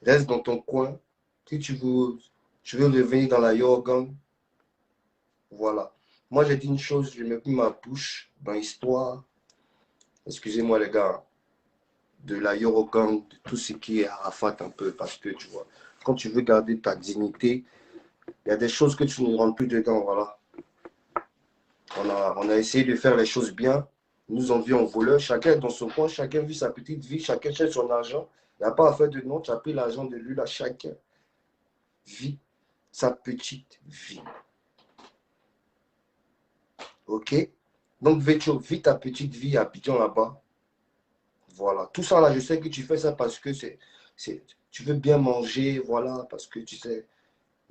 Reste dans ton coin. Si tu veux revenir dans la Yorgang, voilà. Moi, j'ai dit une chose, je mets plus ma bouche dans l'histoire. Excusez-moi, les gars, de la Eurogang, de tout ce qui est Arafat un peu, parce que tu vois, quand tu veux garder ta dignité, il y a des choses que tu ne rentres plus dedans, voilà. On a essayé de faire les choses bien. Nous envions voleur, chacun dans son coin, chacun vit sa petite vie, chacun cherche son argent. Il n'y a pas à faire de nom, tu as pris l'argent de lui, là, chacun vit sa petite vie. Ok? Donc, Vécho, vis ta petite vie à Abidjan là-bas. Voilà. Tout ça là, je sais que tu fais ça parce que tu veux bien manger, voilà, parce que tu sais.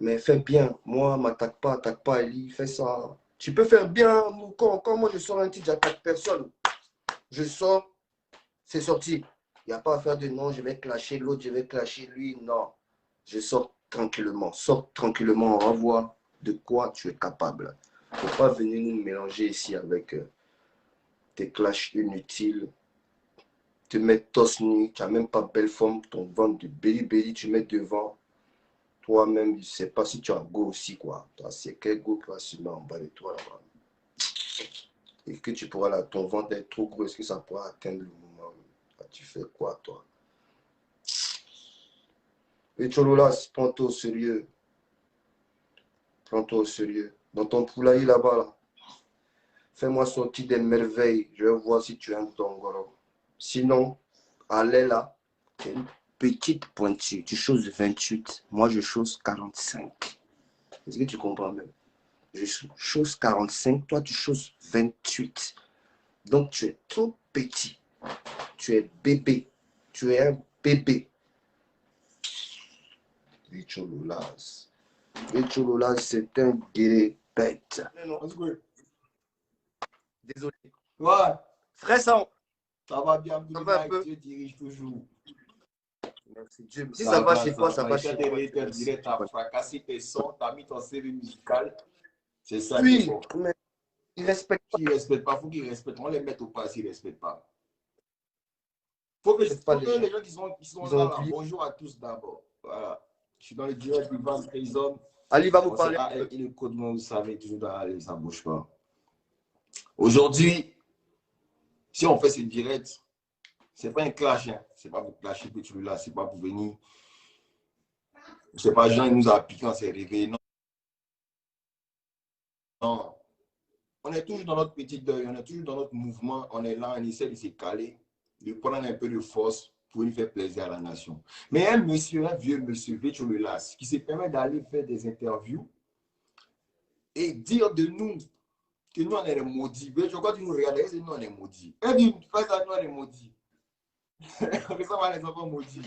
Mais fais bien. Moi, attaque pas, Eli, fais ça. Tu peux faire bien. Quand moi je sors un titre, j'attaque personne. Je sors, c'est sorti. Il n'y a pas à faire de non, je vais clasher l'autre, je vais clasher lui. Non. Je sors tranquillement. Sors tranquillement, on va voir de quoi tu es capable. Il ne faut pas venir nous mélanger ici avec tes clashs inutiles. Te mettre torse nu, tu n'as même pas belle forme, ton ventre de belly, tu mets devant. Toi-même, je ne sais pas si tu as go aussi, quoi. C'est quel go qui va se mettre en bas de toi là-bas. Et que tu pourras là, ton ventre est trop gros, est-ce que ça pourra atteindre le moment? Là, tu fais quoi, toi? Et Chololas, prends-toi au sérieux. Prends-toi au sérieux. Dans ton poulailler là-bas, là, fais-moi sortir des merveilles. Je vais voir si tu es un tongoro. Sinon, allez là, tu es une petite pointure. Tu choses 28. Moi, je chose 45. Est-ce que tu comprends même? Je chose 45. Toi, tu choses 28. Donc, tu es trop petit. Tu es bébé. Tu es un bébé. Richololas. Richololas, c'est un guerrier bête. Non, Désolé. ouais, Frère, ça va bien, va un Abdoulaye, peu. Dieu dirige toujours. Merci Dieu. Si ça va chez toi, ça va. va Et quand chez t'es toi. réétais direct, t'as fracassé tes sons, t'as mis ton CV musical. C'est ça qui est Oui, bon. mais il respecte Qui ne respectent pas, il faut qu'ils respectent. On les met au pas s'ils ne respectent pas. Faut que pas les les gens. gens qui sont Ils ont là, oublié. bonjour à tous d'abord. Voilà. Je suis dans le direct du Van Prison. Ali va vous On sait parler. AL et le code, vous savez, toujours dans aller, ça ne bouge pas. Aujourd'hui, si on fait ce direct, ce n'est pas un clash. Hein. Ce n'est pas pour clasher que tu es là, ce n'est pas pour venir. Ce n'est pas Jean, il nous a piqué, on s'est réveillé. Non. Non. On est toujours dans notre petit deuil, on est toujours dans notre mouvement, on est là, on essaie de se caler, de prendre un peu de force pour lui faire plaisir à la nation. Mais un monsieur, un vieux monsieur, Véchololas, qui se permet d'aller faire des interviews et dire de nous que nous, on est les maudits. Quand tu nous regardes, c'est nous, on est maudits. Et dit, fais ça, nous, on est maudits. On ressemble à des enfants maudits.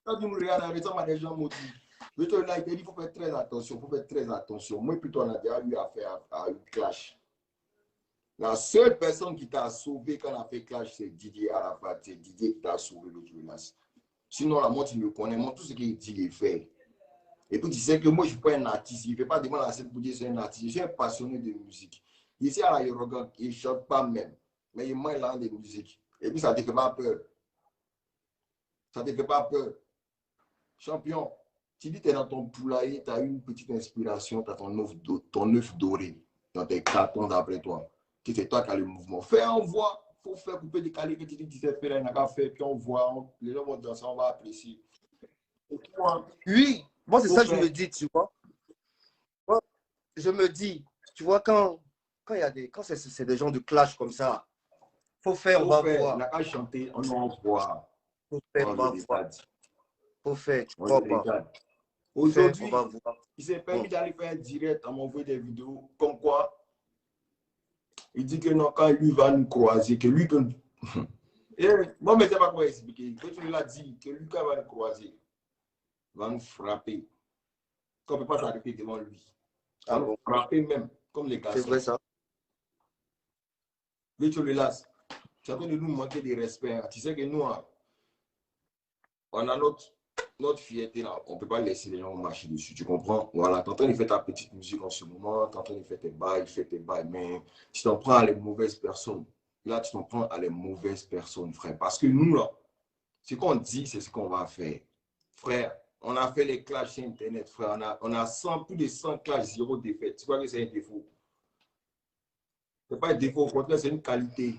Quand tu nous regardes, on ressemble à des gens maudits. Véchololas, il te dit, il faut faire très attention, il faut faire très attention. Moi, plutôt, on a déjà eu affaire à une clash. La seule personne qui t'a sauvé quand on a fait clash, c'est Didier Arafat. C'est Didier qui t'a sauvé le Jonas. Sinon, là, moi, tu me connais. Moi, tout ce qu'il dit, il fait. Et puis, tu sais que moi, je ne suis pas un artiste. Il ne fait pas de mal à cette pour dire que c'est un artiste. Je suis un passionné de musique. Ici, à la Yorogan, il ne chante pas même. Mais il m'a là de musique. Et puis, ça ne te fait pas peur. Ça ne te fait pas peur. Champion, tu dis que tu es dans ton poulailler, tu as une petite inspiration, tu as ton œuf doré dans tes cartons d'après toi. C'est toi qui as le mouvement. Fais, on voit. Il faut faire couper des calés que tu dis que tu sais faire, il n'y a qu'à faire, puis on voit. Les gens vont danser, on va apprécier. Oui, moi, c'est ça que je faire. me dis, tu vois. Moi, je me dis, tu vois, quand il y a quand c'est des gens de clash comme ça, faut faire, on va Il n'y voir. a qu'à chanter, on va voir. Faut faire, on va voir. Faut faire, tu vois pas. Aujourd'hui, On va voir. il s'est permis d'aller faire un direct, à m'envoyer des vidéos, comme quoi, il dit que non, quand lui va nous croiser, que lui peut... Et moi, je ne sais pas comment expliquer. Quand tu l'as dit, que lui, quand il va nous croiser, va nous frapper. Qu'on ne peut pas s'arrêter devant lui. Va nous frapper même, comme les garçons. C'est vrai ça. Mais tu le lasses. Tu es en train de nous manquer de respect. Hein. Tu sais que nous, hein, on a notre fierté là. On ne peut pas laisser les gens marcher dessus. Tu comprends? Voilà. Tu es en train de faire ta petite musique en ce moment. Tu es en train de faire tes bails, Mais tu t'en prends à les mauvaises personnes. Là, tu t'en prends à les mauvaises personnes, frère. Parce que nous, là, ce qu'on dit, c'est ce qu'on va faire. Frère, on a fait les clashs sur Internet, frère. On a plus de 100 clashs, 0 défaite. Tu crois que c'est un défaut? Ce n'est pas un défaut, au contraire, c'est une qualité.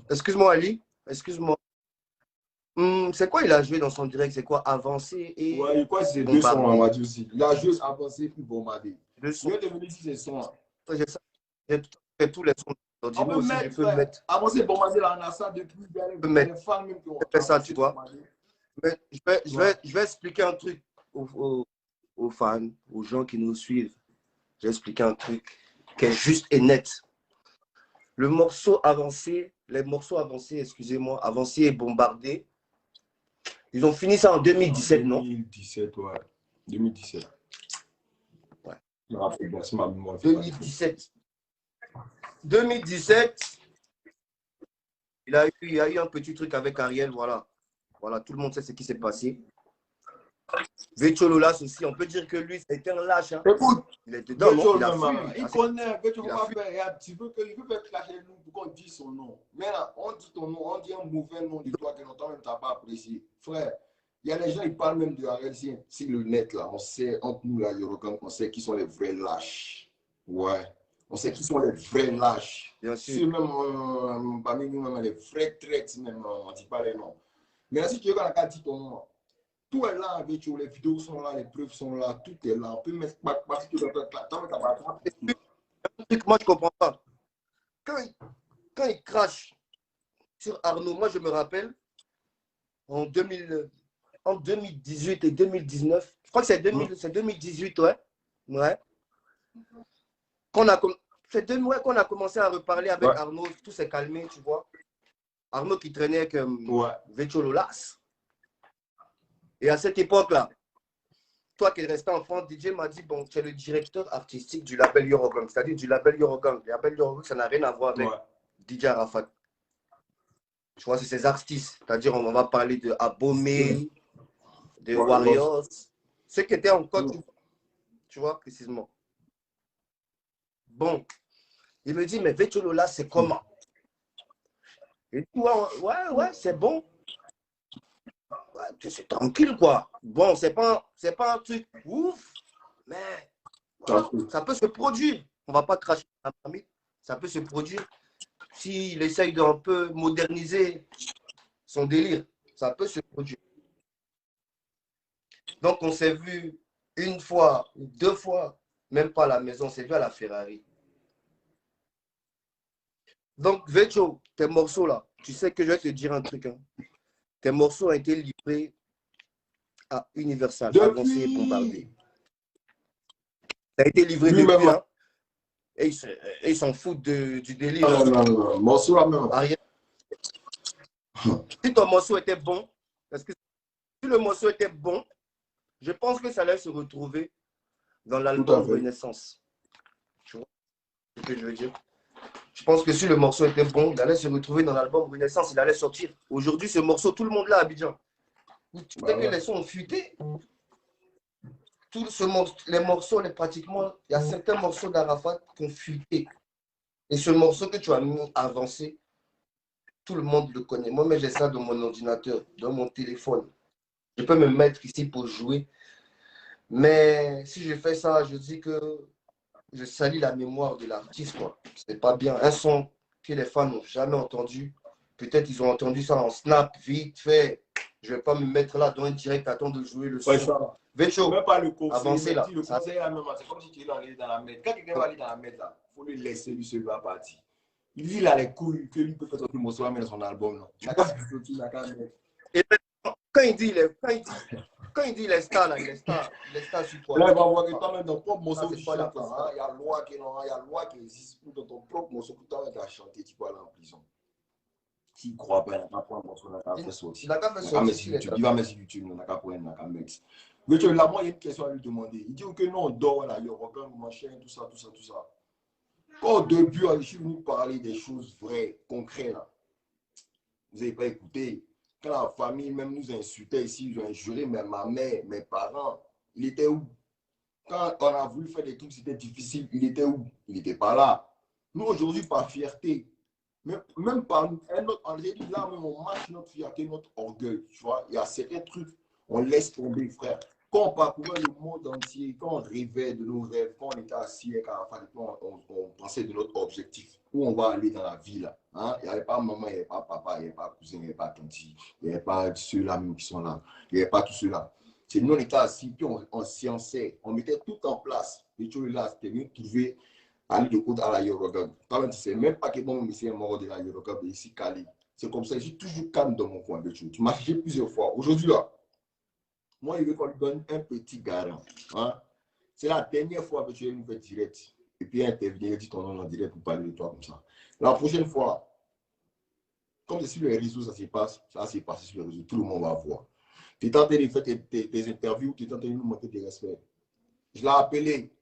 Excuse-moi, Ali. Excuse-moi. C'est quoi il a joué dans son direct? C'est quoi? Avancé et ouais, je crois que c'est deux sons, on m'a dit aussi. Il a joué avancé puis bombardé. Deux sons. Je vais te venir sur ces sons. J'ai fait tous les sons. On peut aussi, mettre, je peux mettre. Avancé bombardé, là, on a ça depuis. Les fans même qui ont fait ça, tu vois. Mais je vais expliquer un truc aux fans, aux gens qui nous suivent. Je vais expliquer un truc qui est juste et net. Le morceau avancé, les morceaux avancés, excusez-moi, avancé et bombardé, ils ont fini ça en 2017, non? 2017, ouais. 2017. Ouais. Je me rappelle bien, c'est ma mémoire. 2017. 2017, il y a eu un petit truc avec Ariel, voilà. Voilà, tout le monde sait ce qui s'est passé. Vetcho Lolas aussi, on peut dire que lui, c'était un lâche. Hein. Écoute, il était dedans, non? Il a fui. Il connaît, Vetcho va faire. Tu veux faire clasher nous pour qu'on dise son nom. Mais là, on dit ton nom, on dit un mauvais nom de toi que longtemps même tu n'as pas apprécié. Frère, il y a des gens, ils parlent même de Ariel si le net, là, on sait, entre nous, là, on sait qui sont les vrais lâches. Ouais. On sait qui sont les vrais lâches. Bien sûr. C'est même, parmi nous, même les vrais traites, même, on ne dit pas les noms. Mais là, si tu veux qu'on a dit ton nom, tout est là avec les vidéos sont là, les preuves sont là, tout est là. On peut mettre parce que moi, je comprends pas. Quand il crache sur Arnaud, moi, je me rappelle, en 2018 et 2019, je crois que c'est 2018, ouais. Ouais. Qu'on a commencé à reparler avec Arnaud, tout s'est calmé, tu vois. Arnaud qui traînait avec Vetcho Lolas. Et à cette époque-là, toi qui es resté en France, DJ m'a dit, bon, tu es le directeur artistique du label Yorogang, c'est-à-dire du label Yorogang. Le label Yorogang, ça n'a rien à voir avec DJ Arafat. Je crois que c'est ses artistes. C'est-à-dire, on va parler de Abomey, de Warriors, ceux qui étaient en Côte d'Ivoire, tu vois, précisément. Bon, il me dit, mais Vetcho Lolas, c'est comment? Et tu vois, ouais, c'est bon. C'est tranquille, quoi. Bon, c'est pas un truc ouf, mais voilà, ça peut se produire. On va pas cracher la famille. Ça peut se produire. S'il essaye d'un peu moderniser son délire, ça peut se produire. Donc, on s'est vu une fois, deux fois, même pas à la maison, on s'est vu à la Ferrari. Donc, Vetcho, tes morceaux là, tu sais que je vais te dire un truc. Hein. Tes morceaux ont été livrés à Universal, avancé et bombardé. Ça a été livré depuis, hein. Et ils s'en foutent du délire. Non. Morceau là même. Ariel. Si ton morceau était bon, parce que si le morceau était bon, je pense que ça allait se retrouver dans l'album Renaissance. Tu vois ce que je veux dire? Je pense que si le morceau était bon, il allait se retrouver dans l'album Renaissance, il allait sortir. Aujourd'hui, ce morceau, tout le monde l'a à Abidjan. Tu sais que les sons ont fuité. Les morceaux, pratiquement, il y a certains morceaux d'Arafat qui ont fuité. Et ce morceau que tu as mis avancé, tout le monde le connaît. Moi, mais j'ai ça dans mon ordinateur, dans mon téléphone. Je peux me mettre ici pour jouer. Mais si je fais ça, je dis que je salis la mémoire de l'artiste. C'est pas bien. Un son que les fans n'ont jamais entendu. Peut-être ils ont entendu ça en snap, vite fait. Je ne vais pas me mettre là dans un direct, attendre de jouer le son. Vetcho, même pas le conseil, avancé là. Le conseil là même, c'est comme si tu es allé dans la merde. Quand quelqu'un va aller dans la merde là, il faut le laisser lui seul va partir. Il dit il a les couilles que lui peut faire sortir le morceau dans son album. Et quand il dit les stars là, les stars sur quoi? Là, il va voir que toi-même dans ton propre morceau, tu chantes là. Il y a loi qui existe pour dans ton propre morceau que toi-même tu as chanté, tu peux aller en prison. S'il ne croit pas, il n'a pas pris un morceau, il n'a pas fait sortir. Il n'a pas fait sortir. Il va mettre sur YouTube, il n'a pas pris un mix. Mais là, moi, il y a une question à lui demander. Il dit que non, on dort là, il y a aucun machin, tout ça. Quand au début, je suis venu parler des choses vraies, concrètes là. Vous n'avez pas écouté. Quand la famille même nous insultait ici, ils ont injuré ma mère, mes parents, il était où? Quand on a voulu faire des trucs, c'était difficile, il était où? Il n'était pas là. Nous, aujourd'hui, par fierté, Même pas un autre, on dit là, même on marche notre fierté, notre orgueil. Tu vois, il y a certains trucs, on laisse tomber, frère. Quand on parcourait le monde entier, quand on rêvait de nos rêves, quand on était assis avec Arafat, on pensait de notre objectif, où on va aller dans la vie là. Hein? Il n'y avait pas maman, il n'y avait pas papa, il n'y avait pas cousin, il n'y avait pas tanti, il n'y avait pas ceux-là même qui sont là, il n'y avait pas tous ceux-là. C'est nous, on était assis, puis on sciençait, on mettait tout en place. Et tu là, c'était mieux de trouver aller de côté à la Yorogab. Quand tu sais même pas que mon monsieur est mort de la Yorogab ici, Cali. C'est comme ça, je suis toujours calme dans mon coin. Tu m'as cherché plusieurs fois. Aujourd'hui, là, moi, il veut qu'on lui donne un petit garant. Hein? C'est la dernière fois que tu es nous fait direct. Et puis intervenir, dit ton nom en direct pour parler de toi comme ça. La prochaine fois, comme c'est sur les réseaux, ça s'est passé sur les réseaux, tout le monde va voir. Tu es en train de faire tes interviews, tu es en train de nous montrer tes respects. Je l'ai appelé.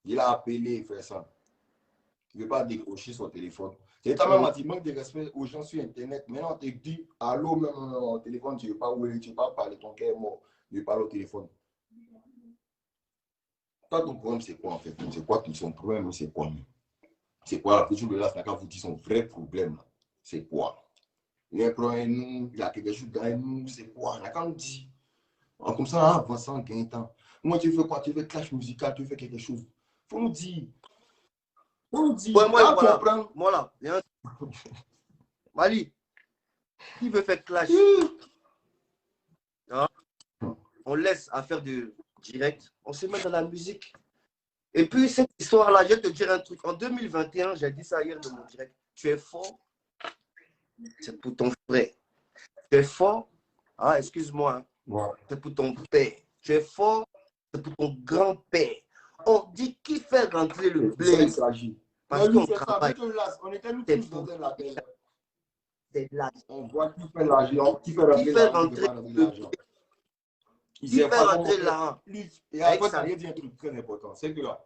Il a appelé, frère ça. Il ne veut pas décrocher son téléphone. C'est quand même un manque de respect aux gens sur Internet. Maintenant, on te dit, allô, même au téléphone, tu ne veux pas ouer, tu ne veux pas parler, ton cœur est mort. Tu veux parler au téléphone. Toi, ton problème, c'est quoi en fait? C'est quoi son problème? C'est quoi? C'est quoi la question de là, quand vous dites son vrai problème? C'est quoi? Il y a un problème, nous, il y a quelque chose dans nous, c'est quoi? Là, quand on dit, comme ça, avançant, en gagnant temps. Moi, tu veux quoi? Tu veux clash musical, tu veux quelque chose. Il faut nous dire. On dit, ouais, moi, voilà. comprendre. Voilà. Mali, qui veut faire clash? Hein? On laisse à faire de direct. On se met dans la musique. Et puis, cette histoire-là, je vais te dire un truc. En 2021, j'ai dit ça hier dans mon direct. Tu es fort, c'est pour ton frère. Tu es fort, ah, excuse-moi, hein. Ouais. C'est pour ton père. Tu es fort, c'est pour ton grand-père. On dit qui fait rentrer le blé. Parce qu'on travaille. On était nous tous dans un label. C'est là. On voit qui fait l'argent, qui fait rentrer l'argent. Qui fait rentrer l'argent. Et après, ça vient dire un truc très important. C'est que là,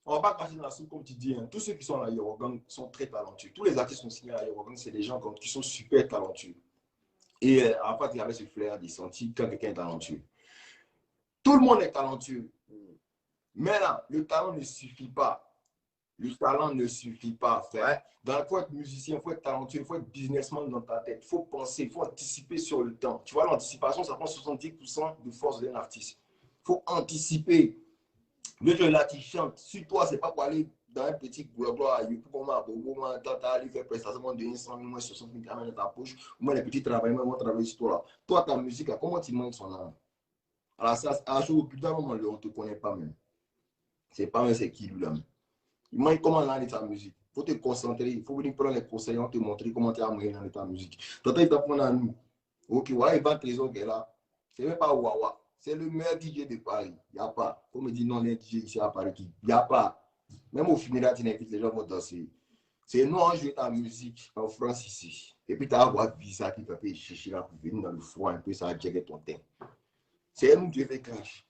on ne va pas cracher dans la soupe comme tu dis. Hein. Tous ceux qui sont à la Yorogang sont très talentueux. Tous les artistes qui sont signés à la Yorogang, c'est des gens qui sont super talentueux. Et en fait, il y avait ce flair des sentis quand quelqu'un est talentueux. Tout le monde est talentueux. Mais là, le talent ne suffit pas. Le talent ne suffit pas, frère. Ouais. Il faut être musicien, il faut être talentueux, il faut être businessman dans ta tête. Il faut penser, il faut anticiper sur le temps. Tu vois, l'anticipation, ça prend 70% de force d'un artiste. Il faut anticiper. Le là, tu chantes. Sur toi, ce n'est pas pour aller dans un petit gloire à YouTube, pour aller faire prestation de 100 000, 60 000 dans ta poche, ou les petits travailleurs, moi, travailler sur toi. Là. Toi, ta musique, là, comment tu manques son âme? Alors, ça, à ce moment, on ne te connaît pas même. C'est pas même c'est qui lui là. Il manque comment aller ta musique. Il faut te concentrer. Il faut venir prendre les conseils, on te montrer comment tu as moyen dans ta musique. Toi, il t'apprend à nous. Ok, voilà, il va te trésor qui est là. C'est même pas Wawa. C'est le meilleur DJ de Paris. Il n'y a pas. Faut me dire non, les DJ ici à Paris. Il n'y a pas. Même au funérailles, tu invites les gens vont danser. C'est nous, on joue ta musique en France ici. Et puis, tu as avoir visa qui peut te chercher là pour venir dans le froid un peu, ça va gérer ton temps. C'est nous qui fait clash.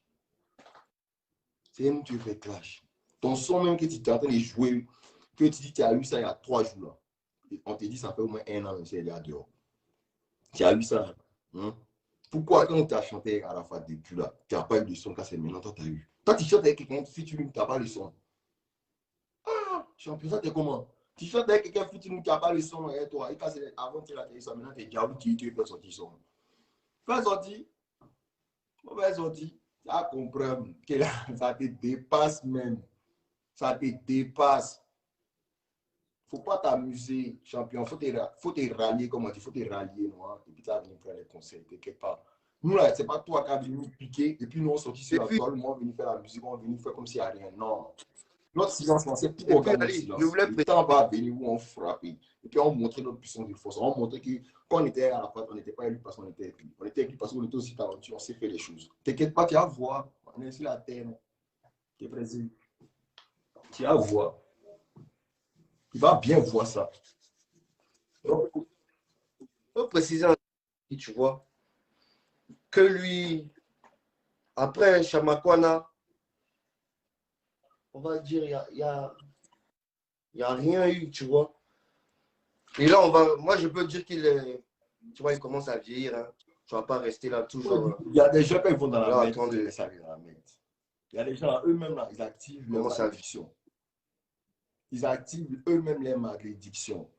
C'est nous qui fait clash. Ton son même que tu es en train de jouer, que tu dis que tu as eu ça il y a 3 jours. Là. Et on te dit ça fait au moins 1 an, c'est là dehors. Tu as eu ça. Hein? Pourquoi quand tu as chanté à la fois depuis là, tu n'as pas eu de son quand c'est maintenant, toi tu as eu. Toi tu chantes avec quelqu'un, featuring, tu n'as pas le son. Ah, champion, ça t'es comment? Tu chantes avec quelqu'un, featuring, tu n'as pas le son et toi. Et quand c'est avant tu as ça, maintenant tu es déjà qui tu peux sortir son. Fais sortir. Mauvaise sortie. Tu as compris que là, ça te dépasse même. Ça te dépasse. Faut pas t'amuser, champion. Faut te rallier, comme on dit, faut te rallier, non? Et puis tu vas venir prendre les conseils, quelque part. Nous, là, c'est pas toi qui as venu nous piquer, et puis nous, on sortit sur la toile, moi, on venu faire la musique, on venu faire comme s'il n'y a rien. Non. Notre silence, c'est pour organiser le silence. Le temps va venir où on frappe. Et puis on montrait notre puissance de force. On montrait que quand on était à la fin, on n'était pas élu parce qu'on était écrit. On était écrit parce qu'on était aussi talentueux, on sait faire les choses. T'inquiète pas, tu vas voir. On est sur la terre. Tu es présent. Tu vas voir. Il va bien voir ça. Il faut préciser, tu vois, que lui, après Chamakwana, on va dire, il y a rien eu, tu vois. Et là, moi, je peux dire qu'il est, tu vois, il commence à vieillir. Hein. Tu ne vas pas rester là toujours. Il y a des gens qui vont dans la merde. Il y a des gens, eux-mêmes, là, ils activent leur addiction. ils activent eux-mêmes les malédictions.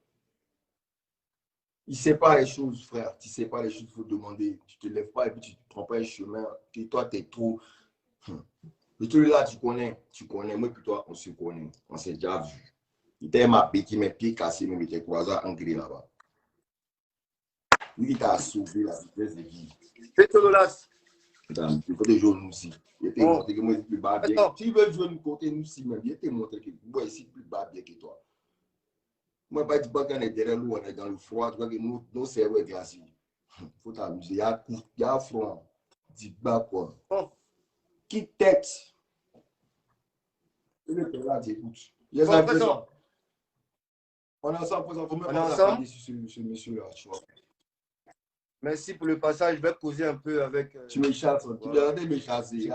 Il ne sait pas les choses, frère. Tu ne sais pas les choses, il faut demander. Tu ne te lèves pas et puis tu te prends pas un chemin. Et toi, tu es trop. Le truc là, tu connais. Moi et toi, on se connaît. On s'est déjà vu. Il t'a ma qui mes pieds cassés, mais il était croisé en gris là-bas. Lui, il t'a sauvé la vitesse de vie. Vecho Lolas. Il faut des jours nous aussi. Il était montré que moi, je suis plus bas bien. Tu veux jouer de côté nous aussi, même. Il était montré que moi, je suis plus bas bien que toi. Moi, pas dire qu'on est derrière nous, on est dans le froid, tu vois que nos cerveaux est glacé. Il faut t'amuser. Il y a froid. Dis bas quoi. Qui tête? Le père là, j'écoute. On est ensemble, il faut même pas parler sur ce monsieur-là, tu vois. Merci pour le passage. Je vais causer un peu avec. Tu me chasses, tu viens de me chasser.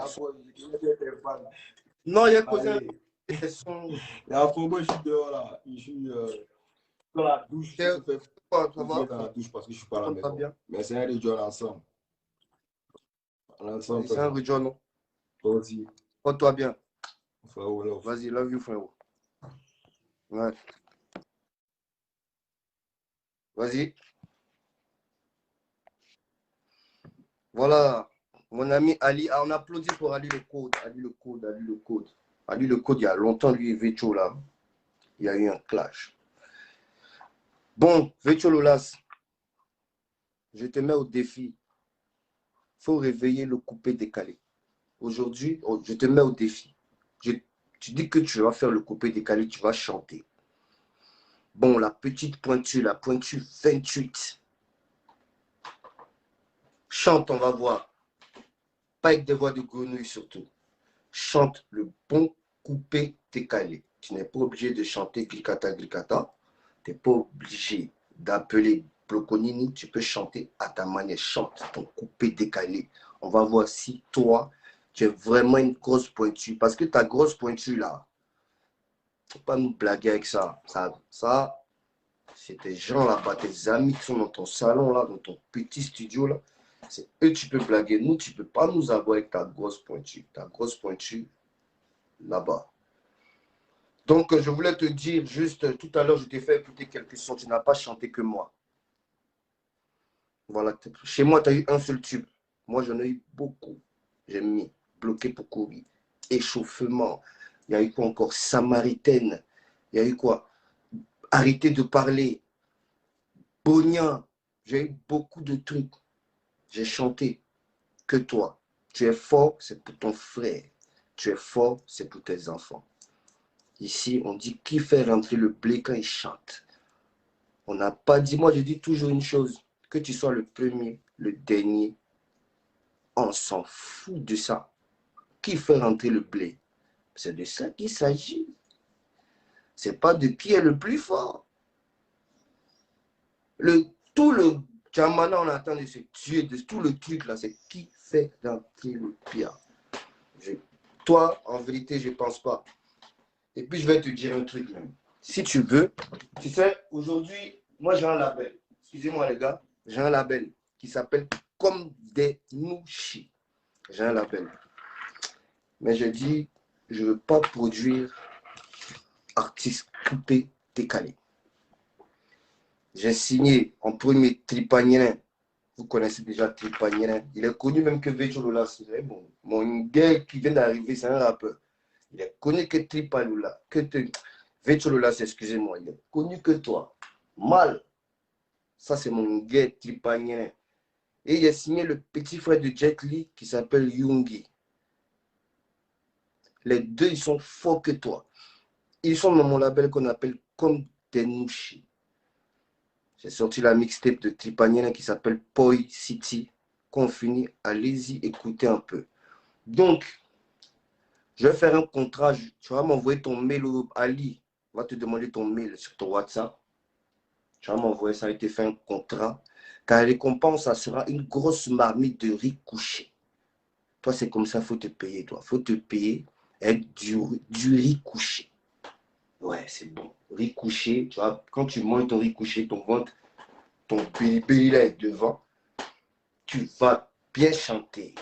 Non, il y a causé un peu. Il y a un je suis dehors là. Je suis dans la douche. Je suis dans la douche parce que je suis pas à la maison. Mais c'est un rejoint ensemble. C'est un rejoint, non? Toi aussi. Porte-toi bien. Frérot, vas-y, love you, frérot. Ouais. Vas-y. Voilà. Mon ami Ali. Ah, on applaudit pour Ali le code. Ali le code. Ali le code, il y a longtemps, lui et Vecho là. Il y a eu un clash. Bon, Vecho Lolas. Je te mets au défi. Il faut réveiller le coupé décalé. Aujourd'hui, je te mets au défi. Tu dis que tu vas faire le coupé décalé, tu vas chanter. Bon, la petite pointure, la pointure 28. Chante, on va voir. Pas avec des voix de grenouille surtout. Chante le bon coupé décalé. Tu n'es pas obligé de chanter glicata glicata. Tu n'es pas obligé d'appeler Bloconini. Tu peux chanter à ta manière. Chante ton coupé décalé. On va voir si toi, tu es vraiment une grosse pointure. Parce que ta grosse pointure là, il ne faut pas nous blaguer avec ça. Ça c'est tes gens là-bas, tes amis qui sont dans ton salon là, dans ton petit studio là. C'est eux tu peux blaguer. Nous, tu ne peux pas nous avoir avec ta grosse pointure. Ta grosse pointure là-bas. Donc, je voulais te dire juste, tout à l'heure, je t'ai fait écouter quelques sons. Tu n'as pas chanté que moi. Voilà. Chez moi, tu as eu un seul tube. Moi, j'en ai eu beaucoup. J'ai mis bloqué pour courir. Échauffement. Il y a eu quoi encore? Samaritaine. Il y a eu quoi? Arrêtez de parler. Bognan. J'ai eu beaucoup de trucs. J'ai chanté que toi. Tu es fort, c'est pour ton frère. Tu es fort, c'est pour tes enfants. Ici, on dit qui fait rentrer le blé quand il chante. On n'a pas dit, moi je dis toujours une chose, que tu sois le premier, le dernier, on s'en fout de ça. Qui fait rentrer le blé? C'est de ça qu'il s'agit. C'est pas de qui est le plus fort. Tout le Jamana, on attend de se tuer, de tout le truc là, c'est qui fait rentrer le pire. Toi, en vérité, je ne pense pas. Et puis, je vais te dire un truc même. Si tu veux, tu sais, aujourd'hui, moi, j'ai un label. Excusez-moi, les gars. J'ai un label qui s'appelle Comme des Nouchis. J'ai un label. Mais je dis, je ne veux pas produire artistes coupés, décalés. J'ai signé en premier Tripanien. Vous connaissez déjà Tripanien. Il est connu même que Vecho Lolas. Mon gars qui vient d'arriver, c'est un rappeur. Il est connu que Tripalula, Vecho Lolas, excusez-moi, il est connu que toi. Mal. Ça, c'est mon gars Tripanien. Et il a signé le petit frère de Jet Li qui s'appelle Yungi. Les deux, ils sont forts que toi. Ils sont dans mon label qu'on appelle Comme des Nouchis. J'ai sorti la mixtape de Tripanien qui s'appelle Poi City. Quand on finit, allez-y, écoutez un peu. Donc, je vais faire un contrat. Tu vas m'envoyer ton mail au Ali. On va te demander ton mail sur ton WhatsApp. Tu vas m'envoyer, ça a été fait un contrat. Car la récompense, ça sera une grosse marmite de riz couché. Toi, c'est comme ça, il faut te payer, toi. Il faut te payer avec du riz couché. Ouais, c'est bon. Riz couché, tu vois, quand tu manges ton riz couché, ton ventre, ton péli là est devant, tu vas bien chanter.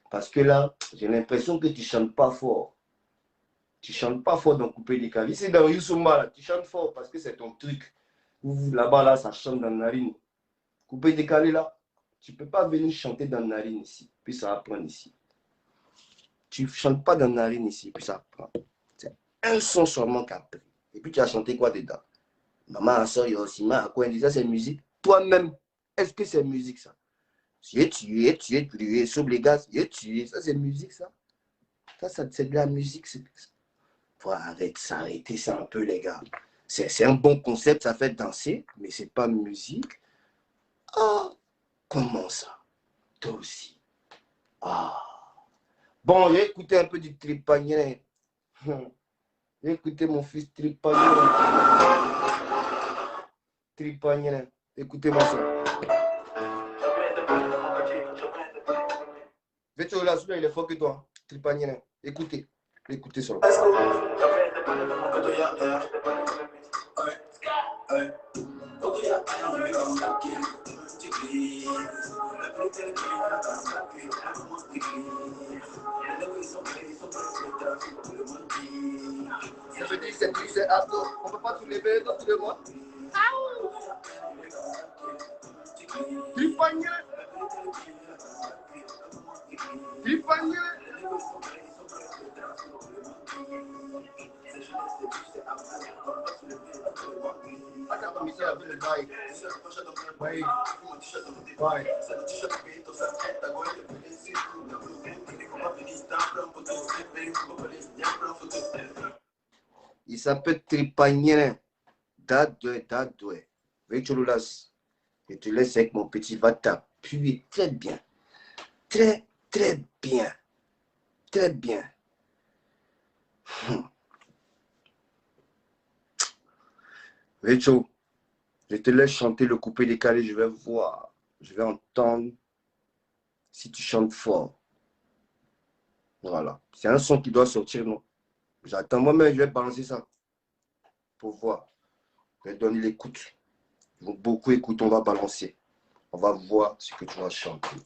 Parce que là, j'ai l'impression que tu ne chantes pas fort. Tu chantes pas fort dans Coupé Décalé. C'est dans Youssouma, là. Tu chantes fort parce que c'est ton truc. Là-bas, là, ça chante dans Narine. Coupé Décalé, là, tu peux pas venir chanter dans Narine ici. Puis ça va prendre ici. Tu chantes pas dans Narine ici. Puis ça prend. C'est un son seulement qu'a pris. Et puis tu as chanté quoi dedans? Maman, soeur, Yossima, à quoi on dit ça, c'est musique? Toi-même, est-ce que c'est musique, ça? Tu es, sauve les gaz, tu es, ça, c'est musique, ça? Ça, c'est de la musique. Faut arrêter ça un peu, les gars. C'est un bon concept, ça fait danser, mais c'est pas musique. Ah, comment ça? Toi aussi. Ah. Bon, j'ai écouté un peu du Tripagnin. J'ai écouté mon fils Tripagnin. Tripagnin. Écoutez-moi ça. Vêtu là, celui-là, il est fort que toi. Tripagnin. Écoutez. Écoutez ça. Je dis, c'est Abdo. On ne peut pas tout lever dans tous les mois. Tripagnin. Tripagnin. Il s'appelle Tripagnin. Dadoué. Vécholoulas. Je te laisse avec mon petit va t'appuyer très bien. Très bien. Très bien. Vécho, je te laisse chanter le coupé décalé. Je vais voir. Je vais entendre si tu chantes fort. Voilà. C'est un son qui doit sortir, non? J'attends moi-même, je vais balancer ça. Pour voir. Je vais donner l'écoute. Ils vont beaucoup écouter, on va balancer. On va voir ce que tu vas chanter.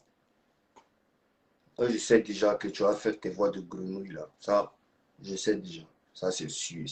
Moi, je sais déjà que tu vas faire tes voix de grenouille là. Ça, je sais déjà. Ça, c'est sûr.